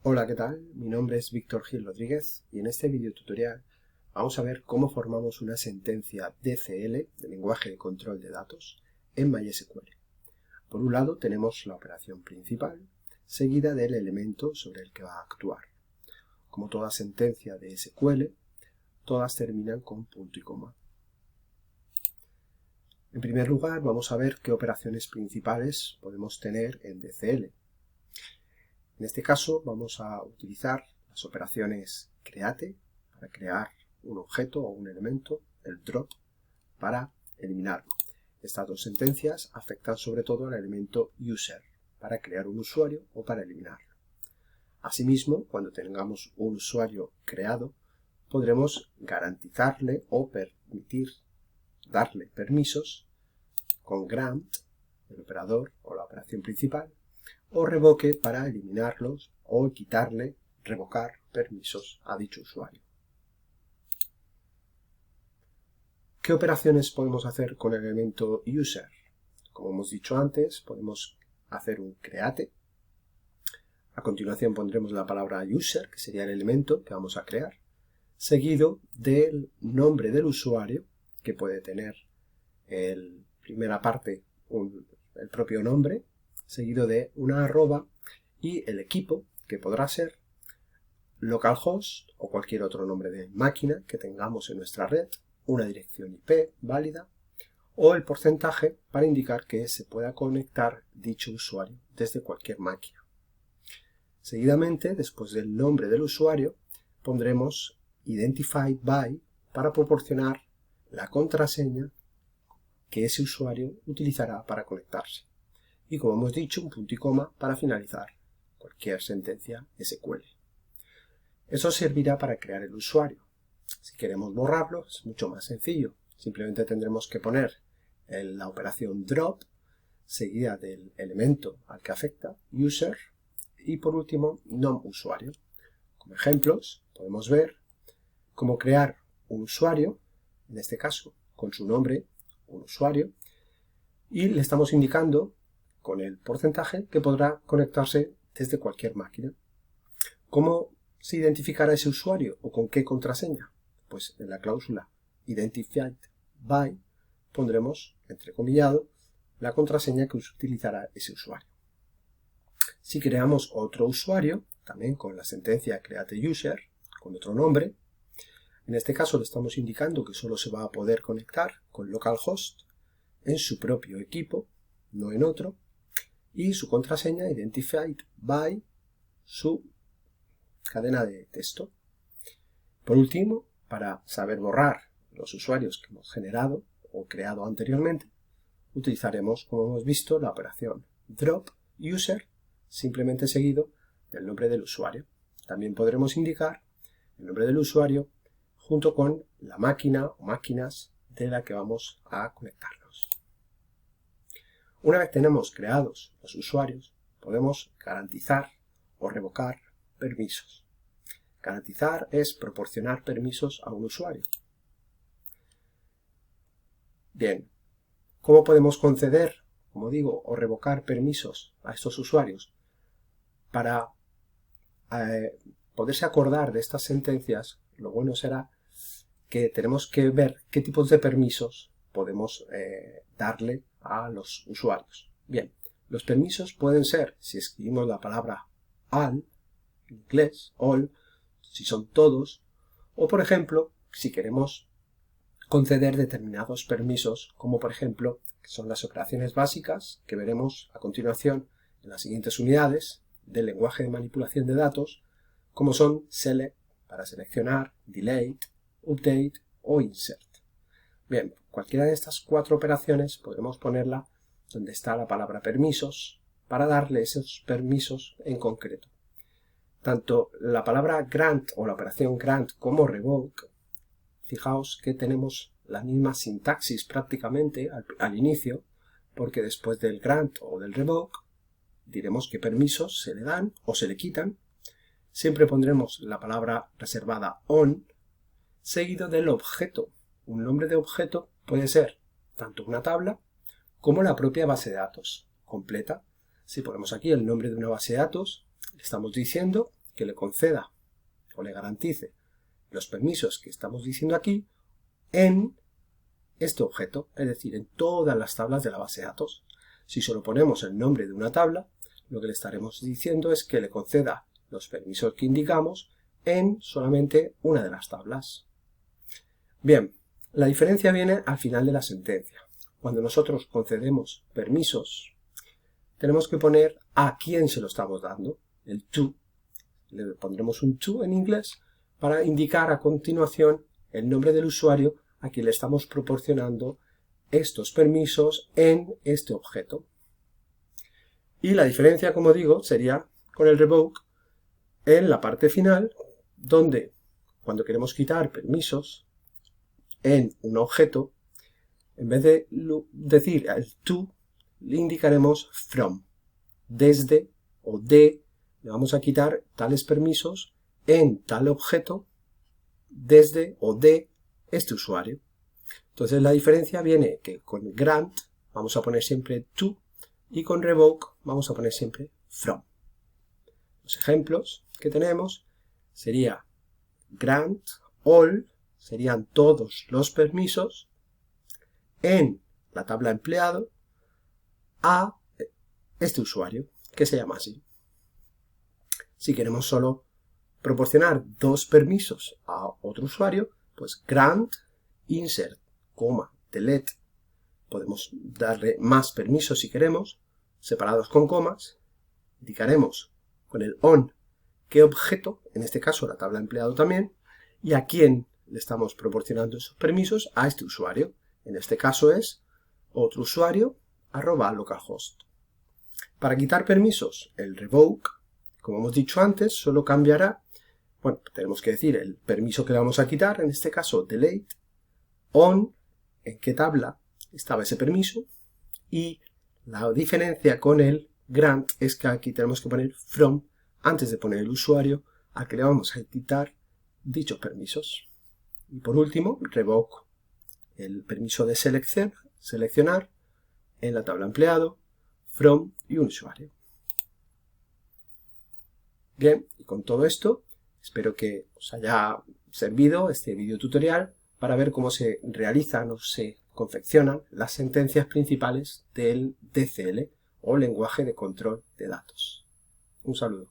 Hola, ¿qué tal? Mi nombre es Víctor Gil Rodríguez y en este video tutorial vamos a ver cómo formamos una sentencia DCL, de lenguaje de control de datos, en MySQL. Por un lado tenemos la operación principal, seguida del elemento sobre el que va a actuar. Como toda sentencia de SQL, todas terminan con punto y coma. En primer lugar, vamos a ver qué operaciones principales podemos tener en DCL. En este caso vamos a utilizar las operaciones create para crear un objeto o un elemento, el drop para eliminarlo. Estas dos sentencias afectan sobre todo al elemento user para crear un usuario o para eliminarlo. Asimismo, cuando tengamos un usuario creado, podremos garantizarle o darle permisos con grant, el operador o la operación principal, o revoque para eliminarlos o quitarle, revocar permisos a dicho usuario. ¿Qué operaciones podemos hacer con el elemento user? Como hemos dicho antes, podemos hacer un create. A continuación pondremos la palabra user, que sería el elemento que vamos a crear, seguido del nombre del usuario, que puede tener en primera parte el propio nombre, seguido de una arroba, y el equipo, que podrá ser localhost o cualquier otro nombre de máquina que tengamos en nuestra red, una dirección IP válida, o el porcentaje para indicar que se pueda conectar dicho usuario desde cualquier máquina. Seguidamente, después del nombre del usuario, pondremos identified by para proporcionar la contraseña que ese usuario utilizará para conectarse. Y como hemos dicho, un punto y coma para finalizar cualquier sentencia SQL. Eso servirá para crear el usuario. Si queremos borrarlo, es mucho más sencillo. Simplemente tendremos que poner la operación drop, seguida del elemento al que afecta, user, y por último, nom-usuario. Como ejemplos, podemos ver cómo crear un usuario, en este caso con su nombre, un usuario, y le estamos indicando con el porcentaje que podrá conectarse desde cualquier máquina. ¿Cómo se identificará ese usuario o con qué contraseña? Pues en la cláusula identified by pondremos, entrecomillado, la contraseña que utilizará ese usuario. Si creamos otro usuario, también con la sentencia createUser, con otro nombre, en este caso le estamos indicando que solo se va a poder conectar con localhost en su propio equipo, no en otro, y su contraseña identified by su cadena de texto. Por último, para saber borrar los usuarios que hemos generado o creado anteriormente, utilizaremos, como hemos visto, la operación drop user, simplemente seguido del nombre del usuario. También podremos indicar el nombre del usuario junto con la máquina o máquinas de la que vamos a conectarnos. Una vez tenemos creados los usuarios, podemos garantizar o revocar permisos. Garantizar es proporcionar permisos a un usuario. Bien, ¿cómo podemos conceder, como digo, o revocar permisos a estos usuarios? Para poderse acordar de estas sentencias, lo bueno será que tenemos que ver qué tipos de permisos podemos darle a los usuarios. Bien, los permisos pueden ser, si escribimos la palabra all, en inglés, all, si son todos, o por ejemplo, si queremos conceder determinados permisos, como por ejemplo, que son las operaciones básicas que veremos a continuación en las siguientes unidades del lenguaje de manipulación de datos, como son select, para seleccionar, delete, update o insert. Bien, cualquiera de estas cuatro operaciones podremos ponerla donde está la palabra permisos para darle esos permisos en concreto. Tanto la palabra grant o la operación grant como revoke, fijaos que tenemos la misma sintaxis prácticamente al inicio, porque después del grant o del revoke diremos qué permisos se le dan o se le quitan. Siempre pondremos la palabra reservada on, seguido del objeto. Un nombre de objeto puede ser tanto una tabla como la propia base de datos completa. Si ponemos aquí el nombre de una base de datos, le estamos diciendo que le conceda o le garantice los permisos que estamos diciendo aquí en este objeto, es decir, en todas las tablas de la base de datos. Si solo ponemos el nombre de una tabla, lo que le estaremos diciendo es que le conceda los permisos que indicamos en solamente una de las tablas. Bien, la diferencia viene al final de la sentencia. Cuando nosotros concedemos permisos, tenemos que poner a quién se lo estamos dando, el to. Le pondremos un to en inglés para indicar a continuación el nombre del usuario a quien le estamos proporcionando estos permisos en este objeto. Y la diferencia, como digo, sería con el revoke en la parte final, donde cuando queremos quitar permisos en un objeto, en vez de decir el to, le indicaremos from, desde o de. Le vamos a quitar tales permisos en tal objeto desde o de este usuario. Entonces la diferencia viene que con grant vamos a poner siempre to y con revoke vamos a poner siempre from. Los ejemplos que tenemos sería grant all, serían todos los permisos en la tabla empleado a este usuario, que se llama así. Si queremos solo proporcionar dos permisos a otro usuario, pues grant, insert, delete. Podemos darle más permisos si queremos, separados con comas. Indicaremos con el on qué objeto, en este caso la tabla empleado también, y a quién le estamos proporcionando esos permisos, a este usuario. En este caso es otro usuario, @localhost. Para quitar permisos, el revoke, como hemos dicho antes, solo cambiará, tenemos que decir el permiso que le vamos a quitar, en este caso delete, on, en qué tabla estaba ese permiso, y la diferencia con el grant es que aquí tenemos que poner from antes de poner el usuario al que le vamos a quitar dichos permisos. Y por último, revoke, el permiso de seleccionar en la tabla empleado, from y un usuario. Bien, y con todo esto, espero que os haya servido este video tutorial para ver cómo se realizan o se confeccionan las sentencias principales del DCL o lenguaje de control de datos. Un saludo.